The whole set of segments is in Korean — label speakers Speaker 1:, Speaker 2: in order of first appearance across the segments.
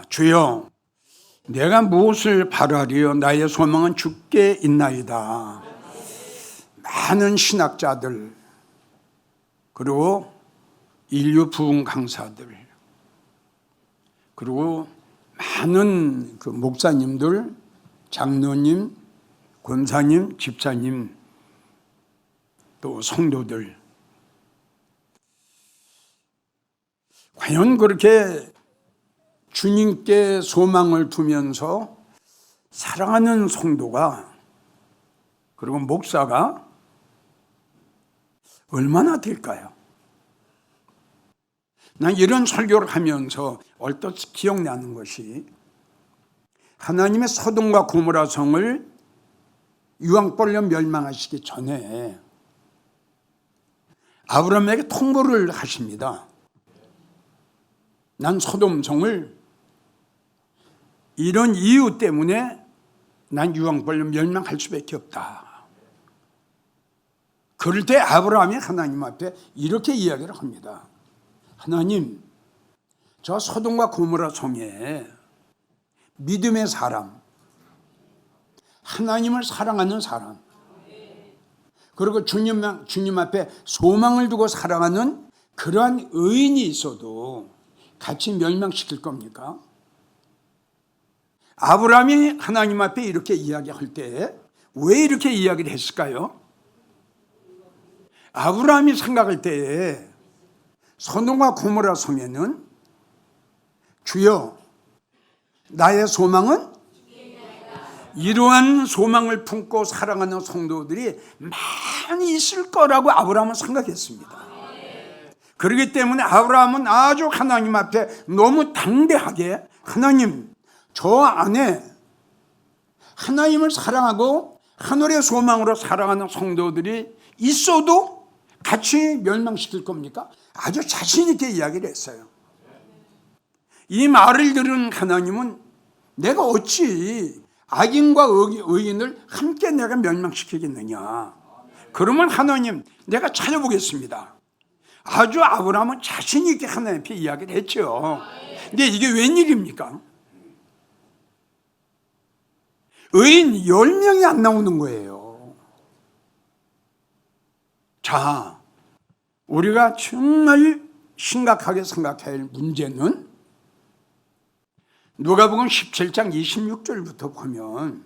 Speaker 1: 주여, 내가 무엇을 바라리요? 나의 소망은 주께 있나이다. 많은 신학자들, 그리고 인류 부흥 강사들, 그리고 많은 그 목사님들, 장로님, 권사님, 집사님, 또 성도들, 과연 그렇게 주님께 소망을 두면서 사랑하는 성도가, 그리고 목사가 얼마나 될까요? 난 이런 설교를 하면서 얼핏 기억나는 것이, 하나님의 소돔과 고모라 성을 유황불로 멸망하시기 전에 아브라함에게 통보를 하십니다. 난 소돔 성을 이런 이유 때문에 난 유황불로 멸망할 수밖에 없다. 그럴 때 아브라함이 하나님 앞에 이렇게 이야기를 합니다. 하나님, 저 소돔과 고모라 성에 믿음의 사람, 하나님을 사랑하는 사람, 그리고 주님 앞에 소망을 두고 살아가는 그러한 의인이 있어도 같이 멸망시킬 겁니까? 아브라함이 하나님 앞에 이렇게 이야기할 때 왜 이렇게 이야기를 했을까요? 아브라함이 생각할 때에 소돔과 고모라 성에는 주여, 나의 소망은, 이러한 소망을 품고 사랑하는 성도들이 많이 있을 거라고 아브라함은 생각했습니다. 그렇기 때문에 아브라함은 아주 하나님 앞에 너무 당대하게, 하나님, 저 안에 하나님을 사랑하고 하늘의 소망으로 살아가는 성도들이 있어도 같이 멸망시킬 겁니까? 아주 자신 있게 이야기를 했어요. 이 말을 들은 하나님은 내가 어찌 악인과 의인을 함께 내가 멸망시키겠느냐. 그러면 하나님, 내가 찾아보겠습니다. 아주 아브라함은 자신 있게 하나님 앞에 이야기를 했죠. 근데 이게 웬일입니까? 의인 10명이 안 나오는 거예요. 자, 우리가 정말 심각하게 생각해야 할 문제는 누가복음 17장 26절부터 보면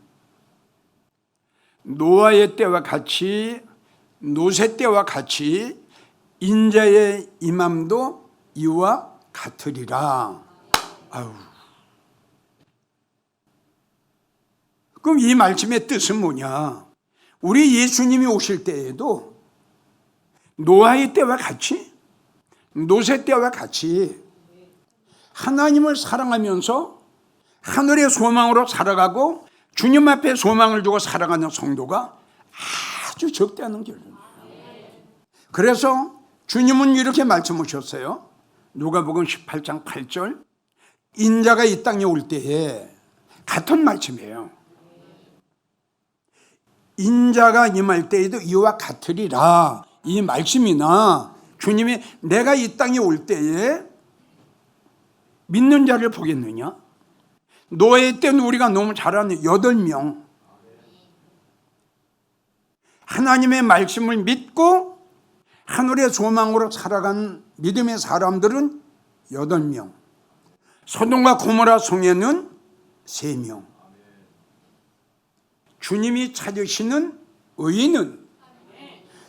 Speaker 1: 노아의 때와 같이, 노새 때와 같이 인자의 임함도 이와 같으리라. 아유. 그럼 이 말씀의 뜻은 뭐냐? 우리 예수님이 오실 때에도 노아의 때와 같이, 노새 때와 같이 하나님을 사랑하면서 하늘의 소망으로 살아가고 주님 앞에 소망을 두고 살아가는 성도가 아주 적다는 결론이에요. 그래서 주님은 이렇게 말씀하셨어요. 누가복음 18장 8절, 인자가 이 땅에 올 때에, 같은 말씀이에요. 인자가 임할 때에도 이와 같으리라. 이 말씀이나 주님이 내가 이 땅에 올 때에 믿는 자를 보겠느냐? 노예 때는 우리가 너무 잘 아는 8명. 하나님의 말씀을 믿고 하늘의 소망으로 살아간 믿음의 사람들은 8명. 소돔과 고모라 성에는 3명. 주님이 찾으시는 의인은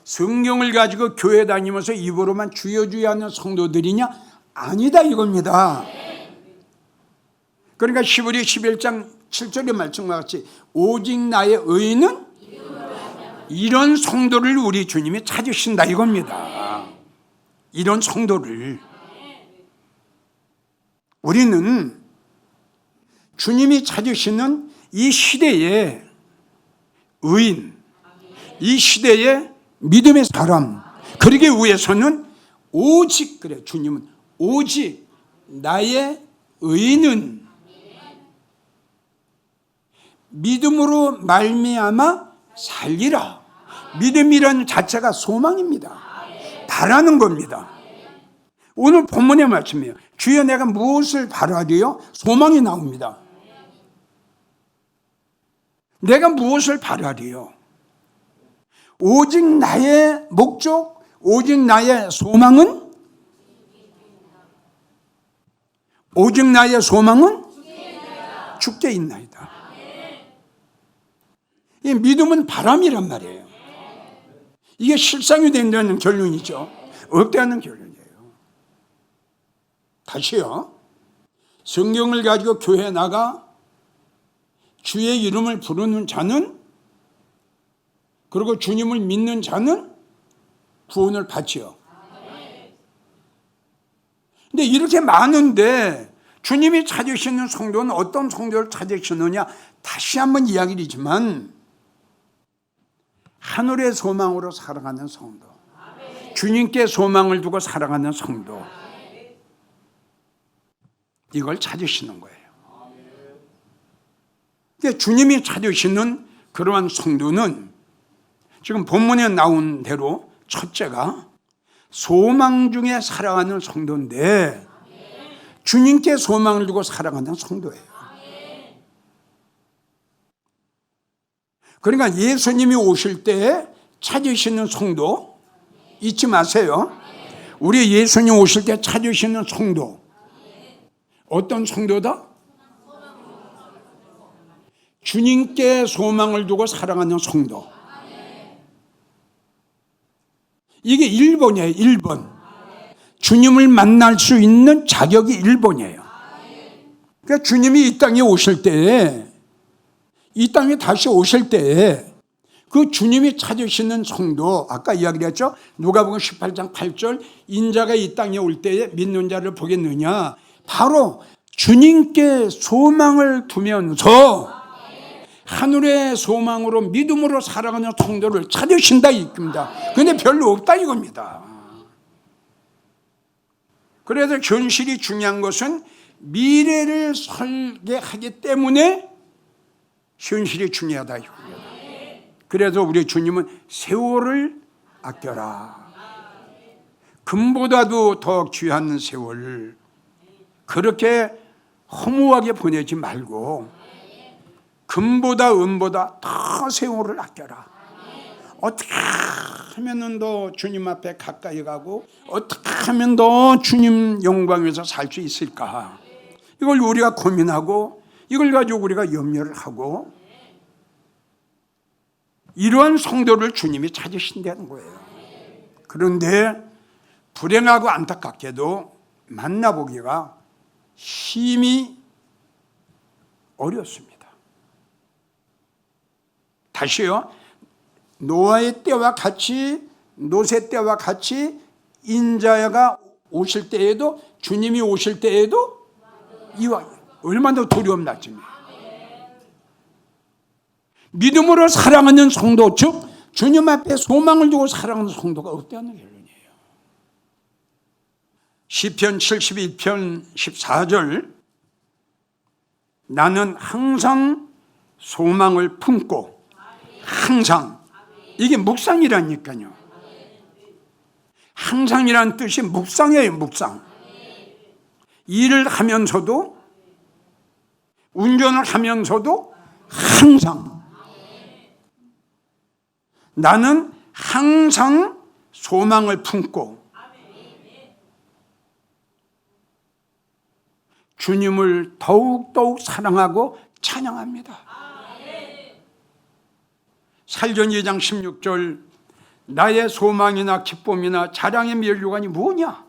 Speaker 1: 성경을 가지고 교회 다니면서 입으로만 주여 주여 하는 성도들이냐? 아니다 이겁니다. 그러니까 히브리 11장 7절의 말씀과 같이 오직 나의 의인은, 이런 성도를 우리 주님이 찾으신다 이겁니다. 이런 성도를 우리는 주님이 찾으시는 이 시대에 의인, 이 시대의 믿음의 사람, 그러기 위해서는 오직, 그래 주님은 오직 나의 의인은 믿음으로 말미암아 살리라. 믿음이라는 자체가 소망입니다. 바라는 겁니다. 오늘 본문의 말씀이에요. 주여 내가 무엇을 바라리요? 소망이 나옵니다. 내가 무엇을 바라리요? 오직 나의 목적, 오직 나의 소망은? 오직 나의 소망은? 주께 있나이다. 이 믿음은 바람이란 말이에요. 이게 실상이 된다는 결론이죠. 없다는 결론이에요. 다시요. 성경을 가지고 교회에 나가 주의 이름을 부르는 자는, 그리고 주님을 믿는 자는 구원을 받지요. 근데 이렇게 많은데 주님이 찾으시는 성도는 어떤 성도를 찾으시느냐? 다시 한번 이야기이지만 하늘의 소망으로 살아가는 성도, 주님께 소망을 두고 살아가는 성도, 이걸 찾으시는 거예요. 그러니까 주님이 찾으시는 그러한 성도는 지금 본문에 나온 대로 첫째가 소망 중에 살아가는 성도인데 주님께 소망을 두고 살아가는 성도예요. 그러니까 예수님이 오실 때 찾으시는 성도 잊지 마세요. 우리 예수님 오실 때 찾으시는 성도, 어떤 성도다? 주님께 소망을 두고 살아가는 성도. 이게 1번이에요. 1번. 주님을 만날 수 있는 자격이 1번이에요. 그러니까 주님이 이 땅에 오실 때, 이 땅에 다시 오실 때 그 주님이 찾으시는 성도, 아까 이야기했죠. 누가복음 18장 8절, 인자가 이 땅에 올 때에 믿는 자를 보겠느냐. 바로 주님께 소망을 두면서 하늘의 소망으로 믿음으로 살아가는 성도를 찾으신다 이겁니다. 근데 별로 없다 이겁니다. 그래서 현실이 중요한 것은 미래를 설계하기 때문에 현실이 중요하다 이겁니다. 그래서 우리 주님은 세월을 아껴라. 금보다도 더 귀한 세월 그렇게 허무하게 보내지 말고 금보다 은보다 더 세월을 아껴라. 어떻게 하면 더 주님 앞에 가까이 가고 어떻게 하면 더 주님 영광에서 살 수 있을까? 이걸 우리가 고민하고 이걸 가지고 우리가 염려를 하고 이러한 성도를 주님이 찾으신다는 거예요. 그런데 불행하고 안타깝게도 만나보기가 심히 어렵습니다. 다시요. 노아의 때와 같이, 노세 때와 같이 인자가 오실 때에도, 주님이 오실 때에도 이와 얼마나 두려움 났습니까? 믿음으로 사랑하는 성도, 즉 주님 앞에 소망을 두고 사랑하는 성도가 없다는 결론이에요. 시편 71편 14절, 나는 항상 소망을 품고, 항상, 이게 묵상이라니까요. 항상이라는 뜻이 묵상이에요. 묵상. 일을 하면서도, 운전을 하면서도 항상, 나는 항상 소망을 품고 주님을 더욱더욱 사랑하고 찬양합니다. 살전 2장 16절, 나의 소망이나 기쁨이나 자랑의 면류관이 뭐냐?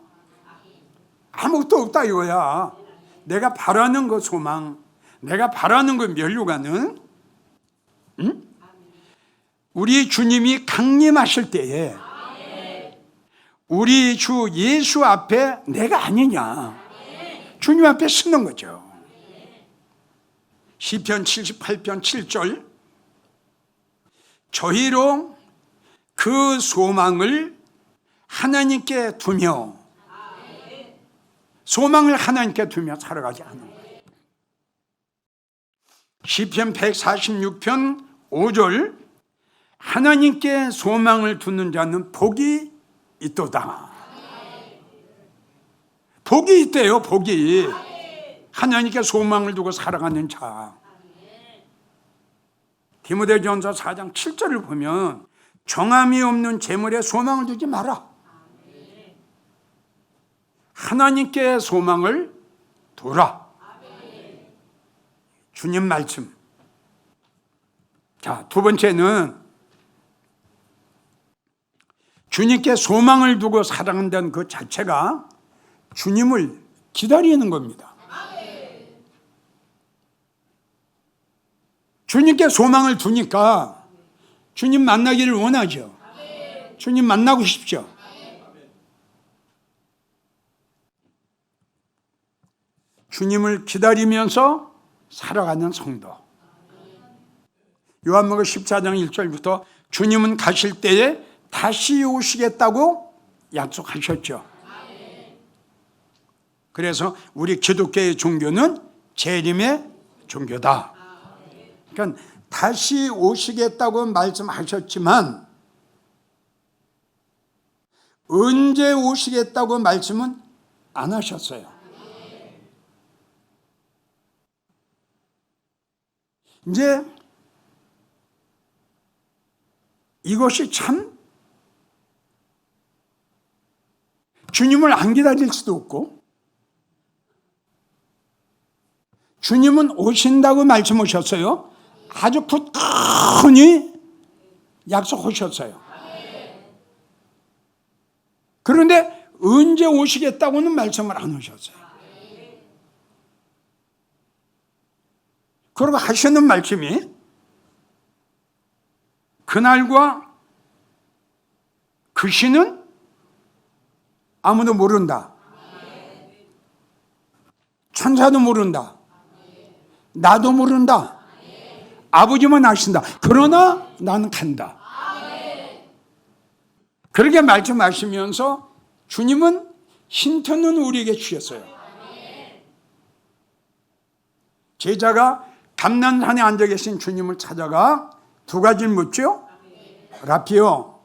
Speaker 1: 아무것도 없다 이거야. 내가 바라는 그 소망, 내가 바라는 그 면류관은 우리 주님이 강림하실 때에 우리 주 예수 앞에 내가 아니냐, 주님 앞에 서는 거죠. 시편 78편 7절, 저희로 그 소망을 하나님께 두며, 소망을 하나님께 두며 살아가지 않는 거예요. 시편 146편 5절 하나님께 소망을 두는 자는 복이 있도다. 복이 있대요. 복이. 하나님께 소망을 두고 살아가는 자. 디모데전서 4장 7절을 보면 정함이 없는 재물에 소망을 두지 마라. 하나님께 소망을 두라. 주님 말씀. 자, 두 번째는 주님께 소망을 두고 살아간다는 그 자체가 주님을 기다리는 겁니다. 주님께 소망을 두니까 주님 만나기를 원하죠. 주님 만나고 싶죠. 주님을 기다리면서 살아가는 성도. 요한복음 14장 1절부터 주님은 가실 때에 다시 오시겠다고 약속하셨죠. 그래서 우리 기독교의 종교는 재림의 종교다. 그러니까 다시 오시겠다고 말씀하셨지만 언제 오시겠다고 말씀은 안 하셨어요. 이제 이것이 참 주님을 안 기다릴 수도 없고 주님은 오신다고 말씀하셨어요. 아주 굳건히 약속하셨어요. 그런데 언제 오시겠다고는 말씀을 안 하셨어요. 그리고 하시는 말씀이 그날과 그 시는 아무도 모른다. 천사도 모른다. 나도 모른다. 아버지만 아신다. 그러나 나는 간다. 그렇게 말씀하시면서 주님은 힌트는 우리에게 주셨어요. 제자가 감난산에 앉아 계신 주님을 찾아가 두 가지를 묻죠. 라피요,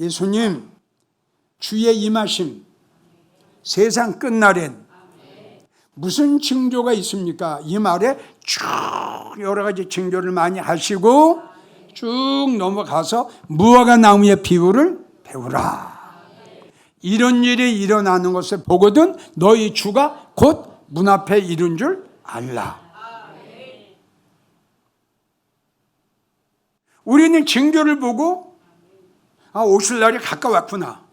Speaker 1: 예수님, 주의 임하심, 세상 끝날엔 무슨 징조가 있습니까? 이 말에 쭉 여러 가지 징조를 많이 하시고 쭉 넘어가서 무화과 나무의 비유를 배우라. 이런 일이 일어나는 것을 보거든 너희 주가 곧 문 앞에 이른 줄 알라. 우리는 징조를 보고 오실 날이 가까웠구나.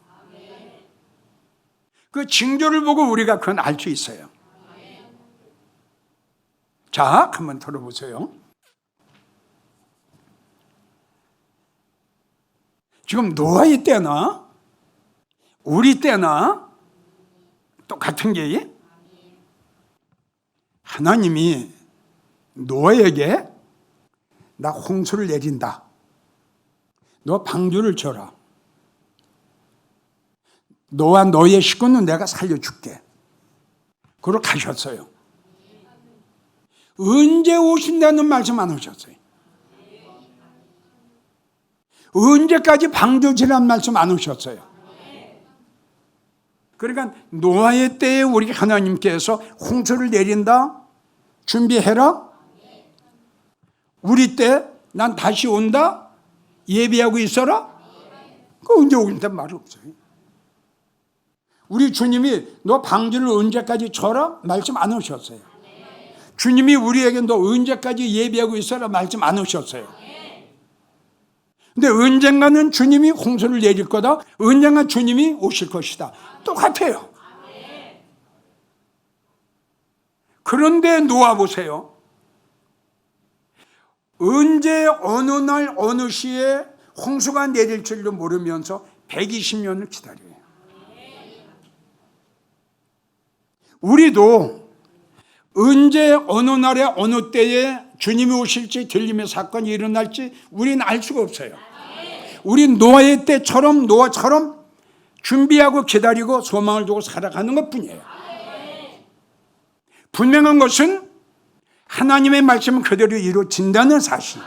Speaker 1: 그 징조를 보고 우리가 그건 알 수 있어요. 자, 한번 들어보세요. 지금 노아의 때나 우리 때나 똑같은 게 하나님이 노아에게 나 홍수를 내린다. 너 방주를 쳐라. 너와 너의 식구는 내가 살려줄게. 그러고 가셨어요. 언제 오신다는 말씀 안 하셨어요. 언제까지 방주지란 말씀 안 하셨어요. 그러니까 노아의 때에 우리 하나님께서 홍수를 내린다. 준비해라. 우리 때 난 다시 온다. 예비하고 있어라. 그 언제 오긴다는 말이 없어요. 우리 주님이 너 방주를 언제까지 쳐라? 말씀 안 하셨어요. 주님이 우리에게 너 언제까지 예비하고 있어라? 말씀 안 하셨어요. 근데 언젠가는 주님이 홍수를 내릴 거다. 언젠가 주님이 오실 것이다. 똑같아요. 그런데 놓아보세요. 언제 어느 날 어느 시에 홍수가 내릴 줄도 모르면서 120년을 기다려요. 우리도 언제 어느 날에 어느 때에 주님이 오실지 들림의 사건이 일어날지 우리는 알 수가 없어요. 우린 노아의 때처럼 노아처럼 준비하고 기다리고 소망을 두고 살아가는 것뿐이에요. 분명한 것은 하나님의 말씀은 그대로 이루어진다는 사실,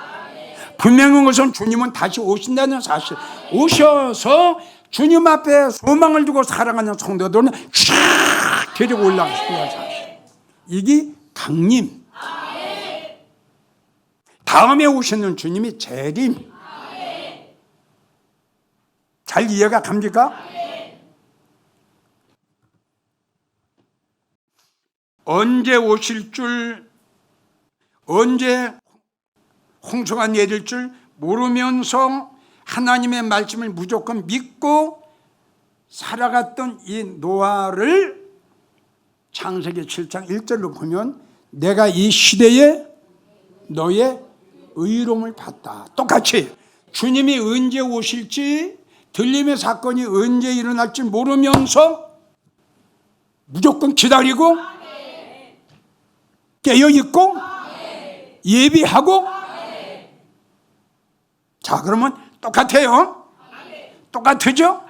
Speaker 1: 분명한 것은 주님은 다시 오신다는 사실, 오셔서 주님 앞에 소망을 두고 살아가는 성도들은 쫙 데리고 올라가신다는 사실, 이게 강림, 다음에 오시는 주님이 재림. 잘 이해가 갑니까? 언제 오실 줄, 언제 홍수가 내릴 줄 모르면서 하나님의 말씀을 무조건 믿고 살아갔던 이 노아를 창세기 7장 1절로 보면 내가 이 시대에 너의 의로움을 봤다. 똑같이 주님이 언제 오실지, 들림의 사건이 언제 일어날지 모르면서 무조건 기다리고 깨어있고 예비하고. 자, 그러면 똑같아요. 똑같으죠?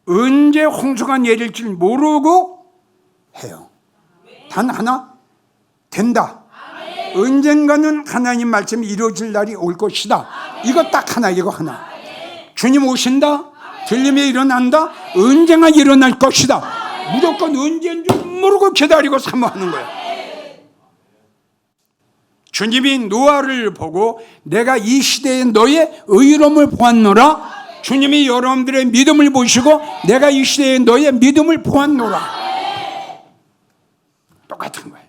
Speaker 1: 언제 홍수가 내릴지 모르고 해요. 단 하나, 된다. 언젠가는 하나님 말씀이 이루어질 날이 올 것이다. 이거 딱 하나, 이거 하나. 주님 오신다, 들림이 일어난다, 언젠가 일어날 것이다. 무조건 언제인 줄 모르고 기다리고 사모하는 거예요. 주님이 노아를 보고 내가 이 시대에 너의 의로움을 보았노라. 주님이 여러분들의 믿음을 보시고 내가 이 시대에 너의 믿음을 보았노라. 똑같은 거예요.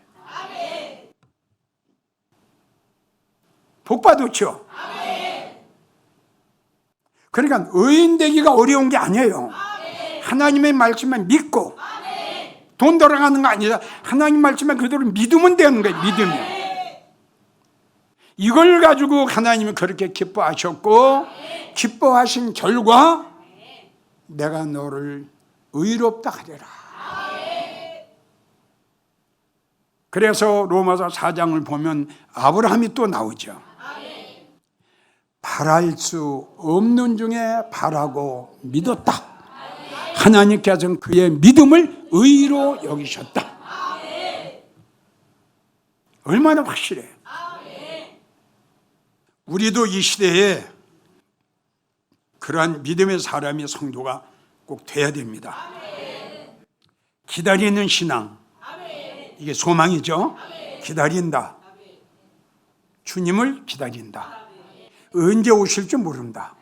Speaker 1: 복 받았죠. 그러니까 의인 되기가 어려운 게 아니에요. 하나님의 말씀만 믿고 돈 돌아가는 거 아니라 하나님 말씀만 그대로 믿으면 되는 거예요. 믿으면. 이걸 가지고 하나님이 그렇게 기뻐하셨고, 기뻐하신 결과 내가 너를 의롭다 하리라. 그래서 로마서 4장을 보면 아브라함이 또 나오죠. 바랄 수 없는 중에 바라고 믿었다. 하나님께서는 그의 믿음을 의로 여기셨다. 얼마나 확실해요. 우리도 이 시대에 그러한 믿음의 사람이, 성도가 꼭 돼야 됩니다. 기다리는 신앙, 이게 소망이죠. 기다린다. 주님을 기다린다. 언제 오실지 모른다.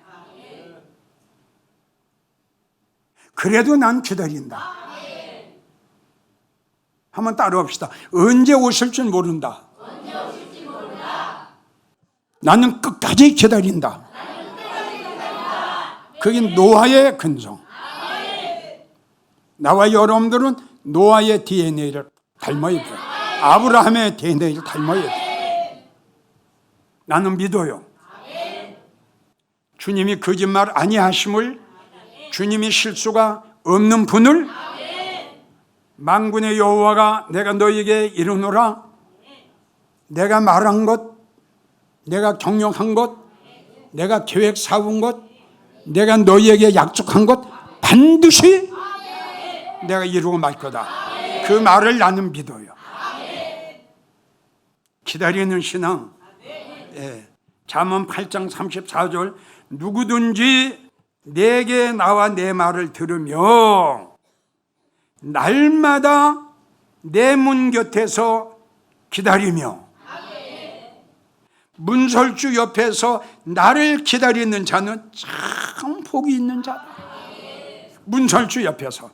Speaker 1: 그래도 난 기다린다. 한번 따라합시다. 언제 오실지 모른다. 나는 끝까지 기다린다. 그게 노아의 근성. 나와 여러분들은 노아의 DNA를 닮아야 돼요. 아브라함의 DNA를 닮아야 돼요. 나는 믿어요. 주님이 거짓말 아니하심을, 주님이 실수가 없는 분을, 만군의 여호와가 내가 너에게 이르노라, 내가 말한 것, 내가 경영한 것, 내가 계획 세운 것, 내가 너희에게 약속한 것 반드시 내가 이루고 말 거다. 그 말을 나는 믿어요. 기다리는 신앙. 잠언 8장 34절, 누구든지 내게 나와 내 말을 들으며 날마다 내 문 곁에서 기다리며, 문설주 옆에서 나를 기다리는 자는 참 복이 있는 자다. 문설주 옆에서.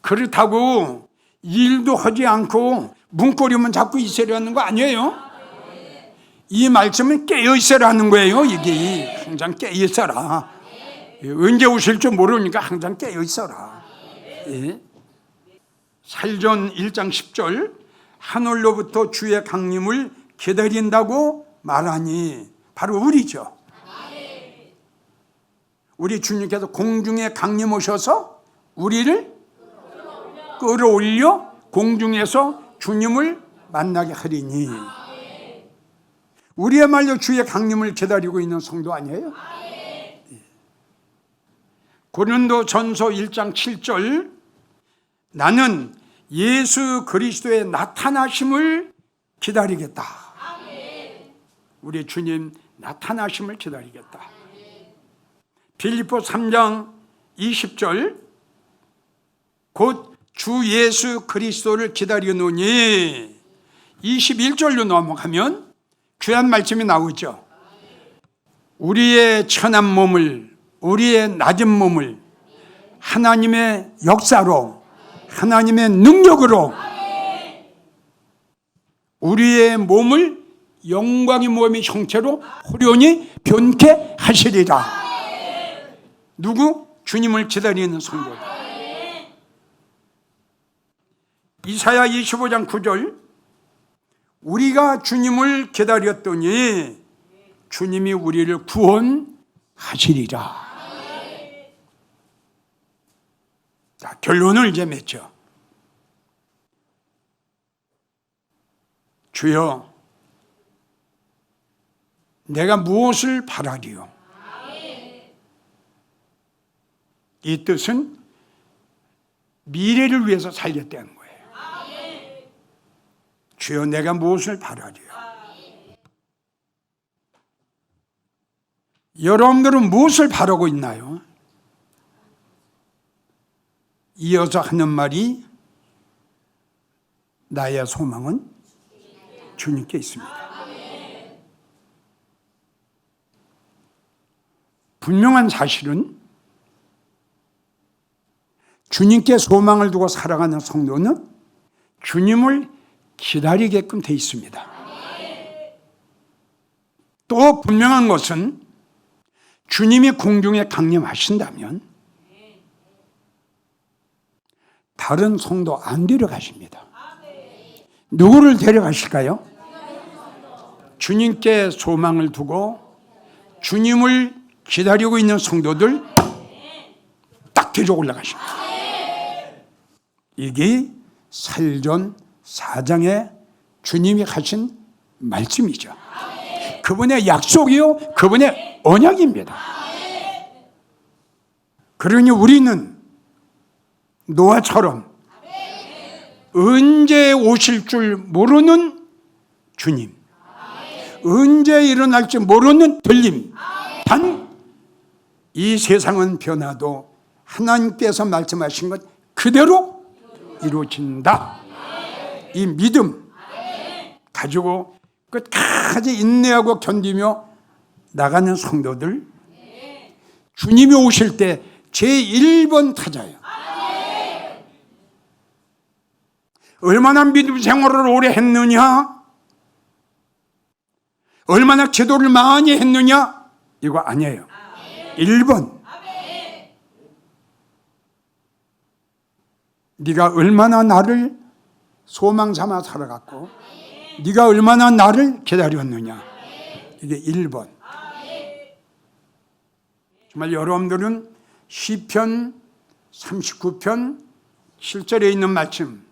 Speaker 1: 그렇다고 일도 하지 않고 문고리만 잡고 있으라는 거 아니에요. 이 말씀은 깨어 있으라는 거예요. 이게 항상 깨어 있어라. 언제 오실 줄 모르니까 항상 깨어 있어라. 살전 1장 10절, 하늘로부터 주의 강림을 기다린다고 말하니 바로 우리죠. 우리 주님께서 공중에 강림 오셔서 우리를 끌어올려 공중에서 주님을 만나게 하리니, 우리야말로 주의 강림을 기다리고 있는 성도 아니에요? 고린도전서 1장 7절, 나는 예수 그리스도의 나타나심을 기다리겠다. 우리 주님 나타나심을 기다리겠다. 빌립보 3장 20절 곧 주 예수 그리스도를 기다리노니 21절로 넘어가면 귀한 말씀이 나오죠. 우리의 천한 몸을, 우리의 낮은 몸을 하나님의 역사로, 하나님의 능력으로 우리의 몸을 영광의 몸의 형체로 호련히 변케 하시리라. 누구? 주님을 기다리는 성도들. 이사야 25장 9절 우리가 주님을 기다렸더니 주님이 우리를 구원하시리라. 자, 결론을 이제 맺죠. 주여, 내가 무엇을 바라리요? 이 뜻은 미래를 위해서 살렸다는 거예요. 주여, 내가 무엇을 바라리요? 여러분들은 무엇을 바라고 있나요? 이어서 하는 말이 나의 소망은 주님께 있습니다. 분명한 사실은 주님께 소망을 두고 살아가는 성도는 주님을 기다리게끔 돼 있습니다. 또 분명한 것은 주님이 공중에 강림하신다면 다른 성도 안 데려가십니다. 누구를 데려가실까요? 주님께 소망을 두고 주님을 기다리고 있는 성도들 딱 데리고 올라가십니다. 이게 살전 4장에 주님이 하신 말씀이죠. 그분의 약속이요, 그분의 언약입니다. 그러니 우리는 노아처럼 언제 오실 줄 모르는 주님, 언제 일어날지 모르는 들림, 단 이 세상은 변화도 하나님께서 말씀하신 것 그대로 이루어진다. 이 믿음 가지고 끝까지 인내하고 견디며 나가는 성도들, 주님이 오실 때 제1번 타자예요. 얼마나 믿음 생활을 오래 했느냐, 얼마나 기도를 많이 했느냐, 이거 아니에요. 1번. 네가 얼마나 나를 소망 삼아 살아갔고 네가 얼마나 나를 기다렸느냐, 이게 1번. 정말 여러분들은 시편 39편 7절에 있는 말씀,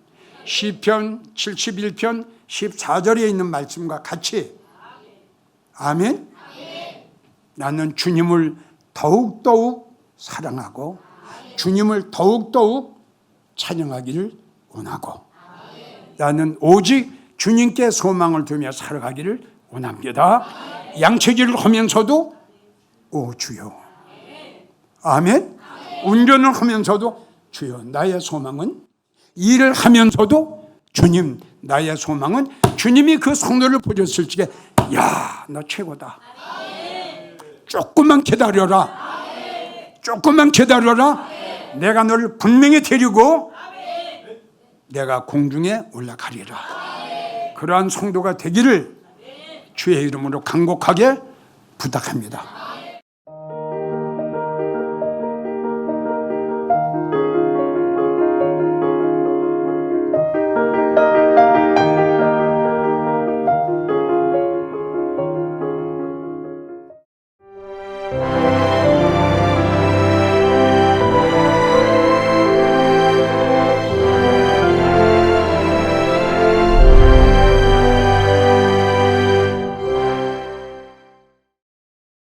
Speaker 1: 시편 71편 14절에 있는 말씀과 같이 아멘? 나는 주님을 더욱더욱 사랑하고 주님을 더욱더욱 찬양하기를 원하고 나는 오직 주님께 소망을 두며 살아가기를 원합니다. 양치기를 하면서도 오 주여, 아멘. 운전을 하면서도 주여 나의 소망은, 일을 하면서도 주님 나의 소망은, 주님이 그 성도를 보셨을 적에 야, 너 최고다, 조금만 기다려라, 조금만 기다려라, 내가 너를 분명히 데리고 내가 공중에 올라가리라. 그러한 성도가 되기를 주의 이름으로 간곡하게 부탁합니다.